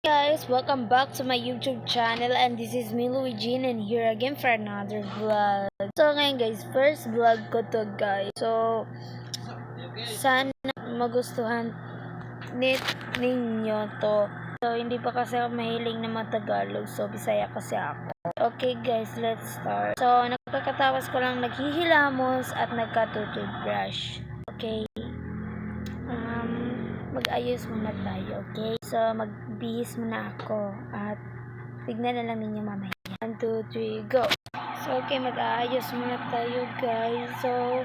Guys, welcome back to my YouTube channel, and this is me, Luigi, and here again for another vlog. So ngayon guys, first vlog ko to guys. So sana magustuhan ninyo to. So hindi pa kasi ako mahiling na Tagalog, so Bisaya kasi ako. Okay guys, let's start. So nagkakatawas ko lang naghihilamos at nagkatutubrush. Okay. Mag-ayos muna tayo, okay? So, magbihis muna ako at tignan na lang ninyo mamaya. 1, 2, 3, go! So, okay, mag-aayos muna tayo, guys. So,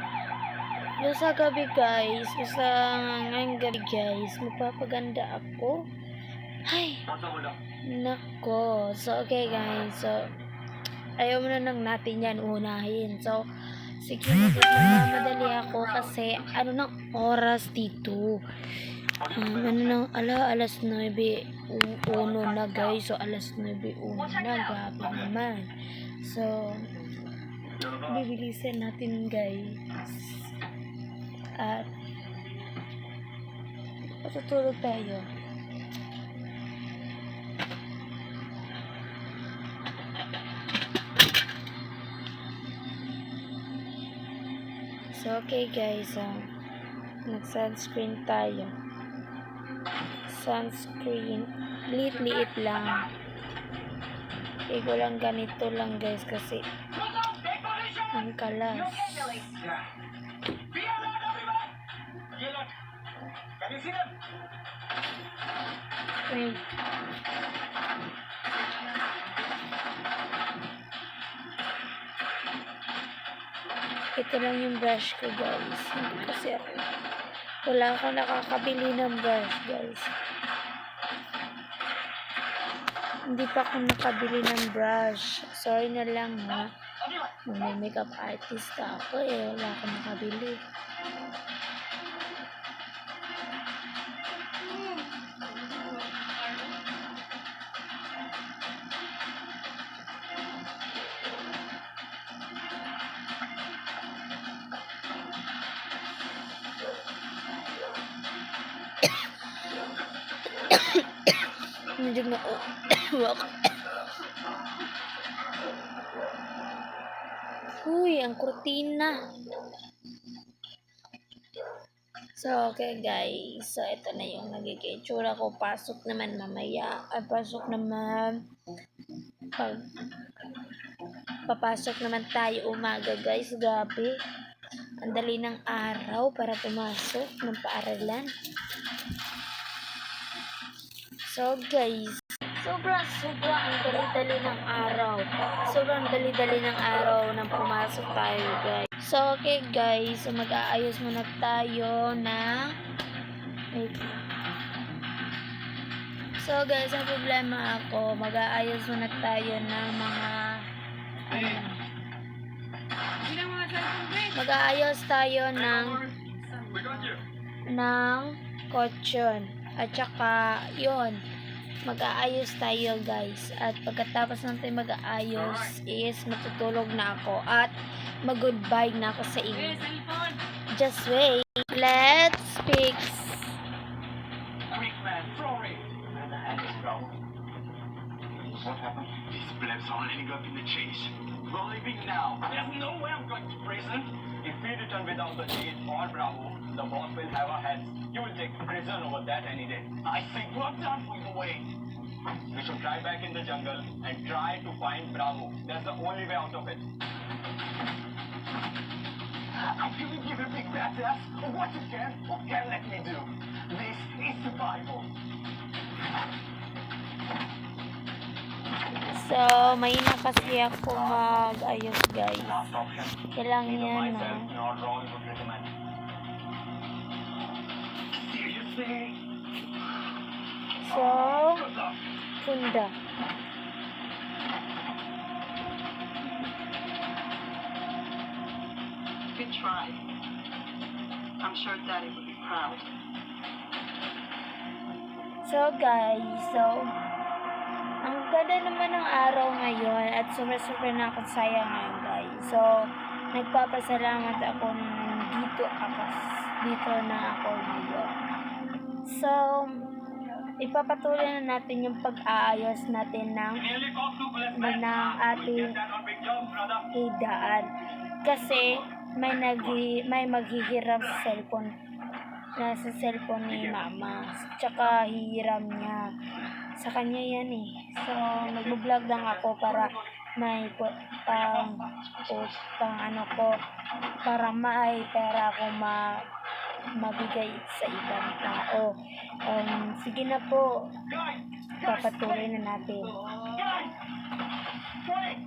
sa gabi, guys, ngayong gabi, guys, magpapaganda ako. Ay! Nako! So, okay, guys. So, ayaw mo na lang natin yan unahin. So, sige, magmamadali ako kasi ano nang oras dito? Alas 9:01 na guys. So, alas 9:01 na. Grabe naman. So, bibilisan natin guys. At, patutulog tayo. So, okay guys. Nag-sunscreen tayo. Sunscreen. Liit lang. Igo lang ganito lang guys kasi ang kalas. Wait. Ito lang yung brush ko guys. Kasi wala akong nakakabili ng brush guys. Hindi pa ako nakabili ng brush. Sorry na lang ha. May makeup artist ako wala akong nakabili. Medyo na Uy, ang kurtina. So, okay guys. So, ito na yung nagiging itsura ko. Pasok naman mamaya. Papasok naman tayo umaga guys. Gabi. Ang dali ng araw para pumasok ng paaralan. So guys, sobrang ang dali-dali ng araw. Sobrang dali-dali ng araw nang pumasok tayo guys. So okay guys, so mag-aayos muna tayo ng So guys, ang problema ako, mag-aayos muna tayo ng mag-aayos tayo ng kutsyon. At saka, yun, mag-aayos tayo guys. At pagkatapos natin mag-aayos is matutulog na ako. At mag-goodbye na ako sa inyo. Just wait. Let's fix. What happened? These plebs are ending up in the chase. We're leaving now. There's no way I'm going to prison. If we return without the Jade or Bravo, the boss will have our heads. You will take prison over that any day. I think we're done for the way. We should drive back in the jungle and try to find Bravo. That's the only way out of it. I really give a big badass. What can let me do? This is survival. So, may na kasi ako mag-ayos guys. Kailangan yan na. So, punda. Good try. I'm sure Daddy would be proud. So guys, ang ganda naman ng araw ngayon at super nakasaya ngayon guys. So, nagpapasalamat ako na dito na ako ngayon. So, ipapatuloy na natin yung pag-aayos natin ng Nearly cost 2 bullets ng ating Get that on big job, brother. hidaan. Kasi may maghihiram sa cellphone. Nasa cellphone ni mama. Tsaka hihiram niya. Sa kanya yan eh. So, nag-vlog lang ako para may pang ano ko, para may pera ako mabigay sa ibang tao. Sige na po. Papatuloy na natin. Guys! Wait!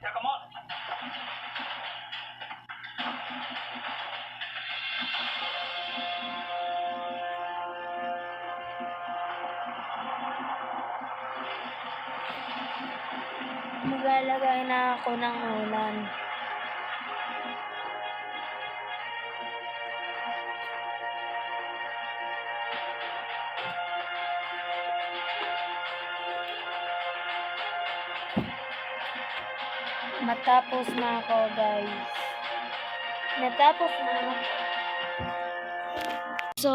Yeah, come on. Maglalagay na ako ng ulan. Matapos na ako, guys. Natapos na ako. So,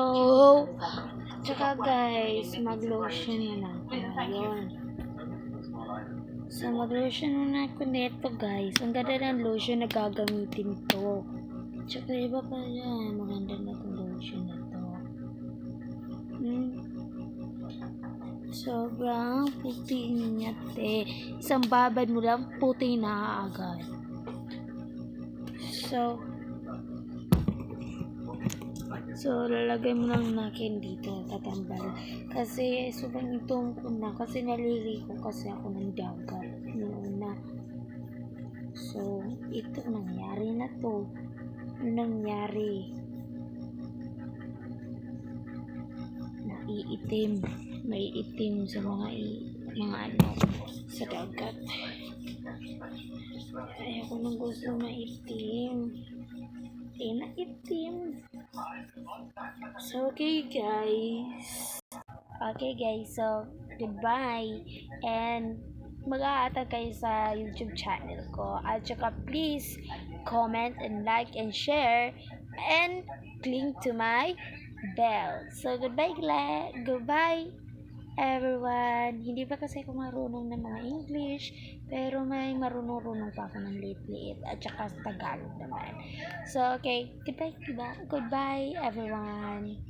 tsaka guys, mag-lotion na ako ngayon. So, mag-lotion muna ako nito, guys. Ang ganda ng lotion na gagamitin to. Tsaka iba pa yan. Maganda na itong lotion na to. Sobrang puti niya, te. Isang babad mo lang, puti na agad. So, lalagay mo lang natin dito, tatambal. Kasi, sobrang itong ko na. Kasi naliligo kasi ako ng dagat. Noon na. So, ito nangyari na to. Nangyari. Naiitim. May itim sa mga ano, sa dagat. Ayoko nang gusto maitim. Naitim. So, okay guys, so goodbye, and mag-aatag kayo sa YouTube channel ko, at saka please comment and like and share and click to my bell. So goodbye everyone. Hindi pa kasi ako marunong ng mga English, pero may marunong pa ako ng liit-liit, at saka Tagalog naman. So okay, goodbye everyone.